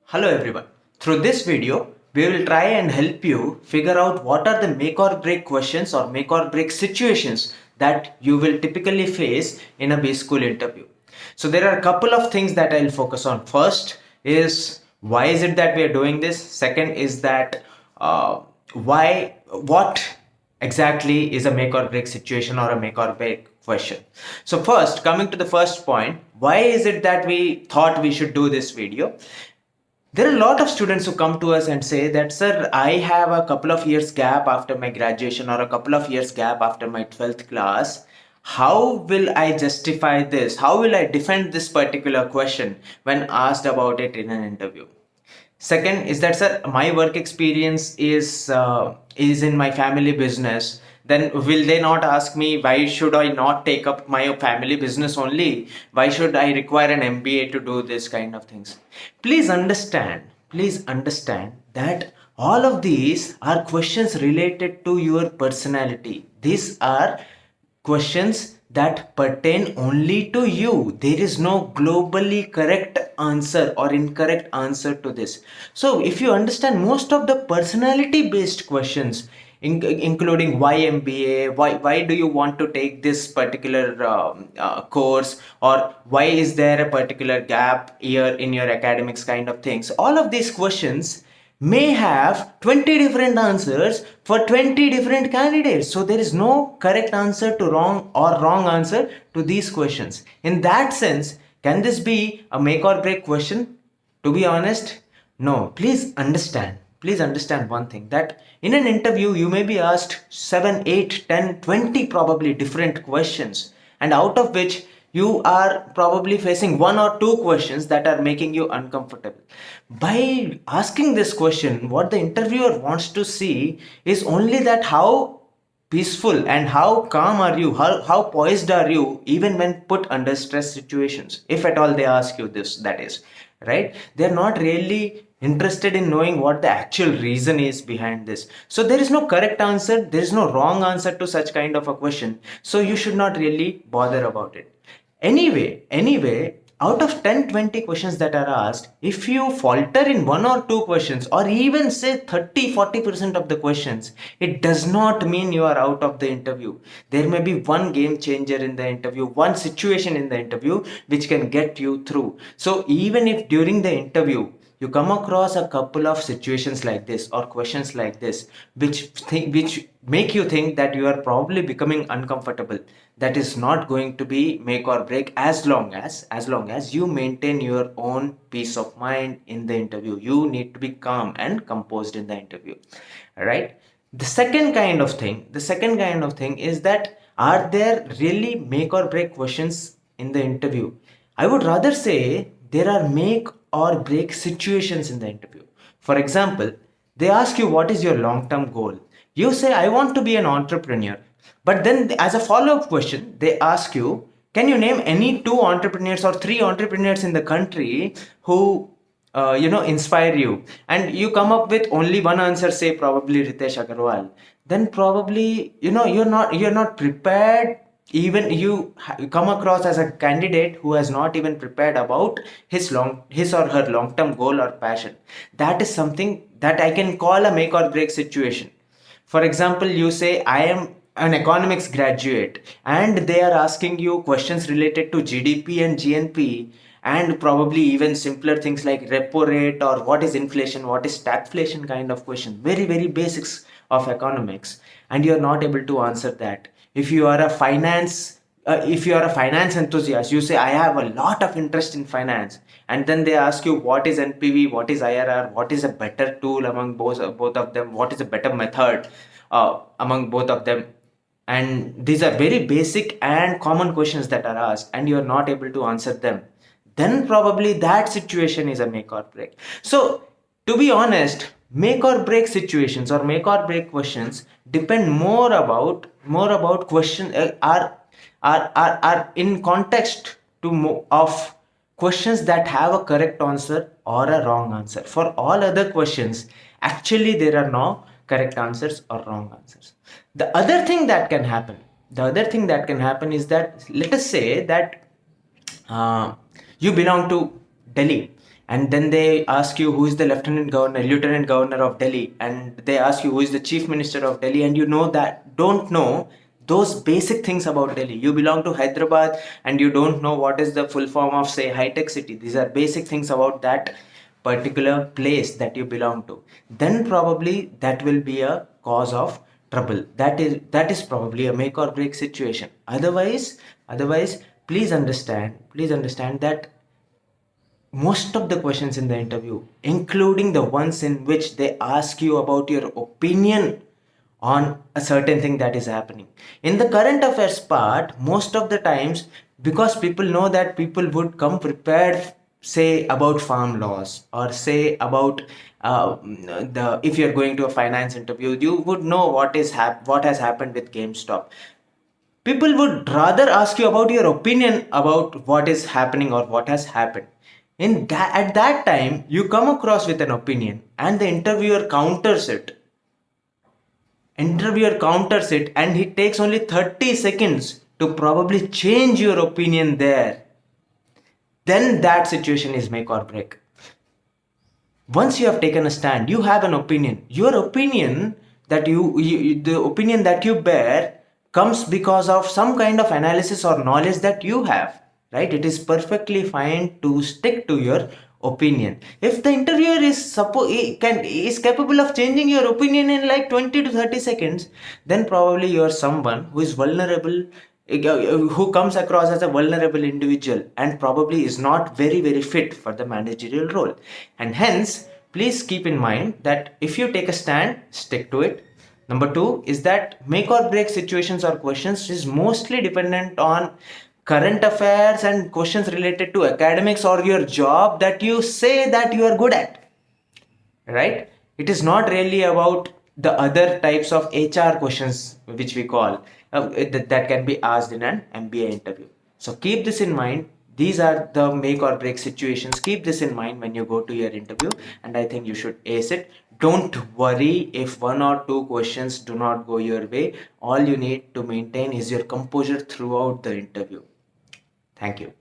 Hello everyone. Through this video, we will try and help you figure out what are the make or break questions or make or break situations that you will typically face in a B school interview. So there are a couple of things that I'll focus on. First is why is it that we are doing this? Second is that what exactly is a make or break situation or a make or break question. So first, coming to the first point, why is it that we thought we should do this video? There are a lot of students who come to us and say that, sir, I have a couple of years gap after my graduation or a couple of years gap after my 12th class. How will I justify this? How will I defend this particular question when asked about it in an interview? Second is that, sir, my work experience is in my family business. Then will they not ask me, why should I not take up my family business only? Why should I require an MBA to do this kind of things? Please understand that all of these are questions related to your personality. These are questions that pertain only to you. There is no globally correct answer or incorrect answer to this. So if you understand, most of the personality based questions, including why MBA, why do you want to take this particular course, or why is there a particular gap here in your academics, kind of things, all of these questions may have 20 different answers for 20 different candidates. So there is no correct answer to wrong or wrong answer to these questions. In that sense, can this be a make or break question? To be honest, no. Please understand one thing, that in an interview you may be asked 7, 8, 10, 20 probably different questions, and out of which you are probably facing one or two questions that are making you uncomfortable. By asking this question, what the interviewer wants to see is only that how peaceful and how calm are you, how poised are you even when put under stress situations, if at all they ask you this, that is, right? They're not really interested in knowing what the actual reason is behind this. So there is no correct answer, there is no wrong answer to such kind of a question, so you should not really bother about it. Anyway, out of 10-20 questions that are asked, if you falter in one or two questions, or even say 30-40% of the questions, it does not mean you are out of the interview. There may be one game changer in the interview, one situation in the interview which can get you through. So even if during the interview you come across a couple of situations like this or questions like this which make you think that you are probably becoming uncomfortable, that is not going to be make or break, as long as you maintain your own peace of mind in the interview. You need to be calm and composed in the interview. All right. The second kind of thing is that, are there really make or break questions in the interview? I would rather say there are make or break situations in the interview. For example, they ask you, what is your long term goal? You say, I want to be an entrepreneur. But then, as a follow up question, they ask you, can you name any two entrepreneurs or three entrepreneurs in the country who inspire you? And you come up with only one answer, say probably Ritesh Agarwal. Then probably, you're not prepared. Even you come across as a candidate who has not even prepared about his or her long term goal or passion. That is something that I can call a make or break situation. For example, you say, I am an economics graduate, and they are asking you questions related to GDP and GNP, and probably even simpler things like repo rate or what is inflation, what is stagflation, kind of question. Very, very basics of economics, and you are not able to answer that. If you are a finance enthusiast, you say, I have a lot of interest in finance, and then they ask you, what is NPV, what is IRR, what is a better tool among both of them, what is a better method among both of them. And these are very basic and common questions that are asked, and you are not able to answer them. Then probably that situation is a make or break. So to be honest, make or break situations or make or break questions depend more about question are in context of questions that have a correct answer or a wrong answer. For all other questions, actually there are no correct answers or wrong answers. The other thing that can happen, The other thing that can happen is that, let us say that you belong to Delhi, and then they ask you who is the lieutenant governor of Delhi, and they ask you who is the chief minister of Delhi, and you know that don't know those basic things about Delhi. You belong to Hyderabad and you don't know what is the full form of, say, high tech city. These are basic things about that particular place that you belong to. Then probably that will be a cause of trouble. That is probably a make or break situation. Otherwise, please understand that most of the questions in the interview, including the ones in which they ask you about your opinion on a certain thing that is happening in the current affairs part, most of the times, because people know that people would come prepared, say about farm laws, or say about the if you're going to a finance interview, you would know what has happened with GameStop. People would rather ask you about your opinion about what is happening or what has happened. At that time, you come across with an opinion, and the interviewer counters it, and he takes only 30 seconds to probably change your opinion there. Then that situation is make or break. Once you have taken a stand, you have an opinion. Your opinion the opinion that you bear comes because of some kind of analysis or knowledge that you have, right? It is perfectly fine to stick to your opinion. If the interviewer is capable of changing your opinion in like 20 to 30 seconds, then probably you are someone who is vulnerable, who comes across as a vulnerable individual, and probably is not very very fit for the managerial role. And hence, please keep in mind that if you take a stand, stick to it. Number two is that make or break situations or questions is mostly dependent on current affairs and questions related to academics or your job that you say that you are good at, right? It is not really about the other types of HR questions which we call that can be asked in an MBA interview. So keep this in mind. These are the make or break situations. Keep this in mind when you go to your interview, and I think you should ace it. Don't worry if one or two questions do not go your way. All you need to maintain is your composure throughout the interview. Thank you.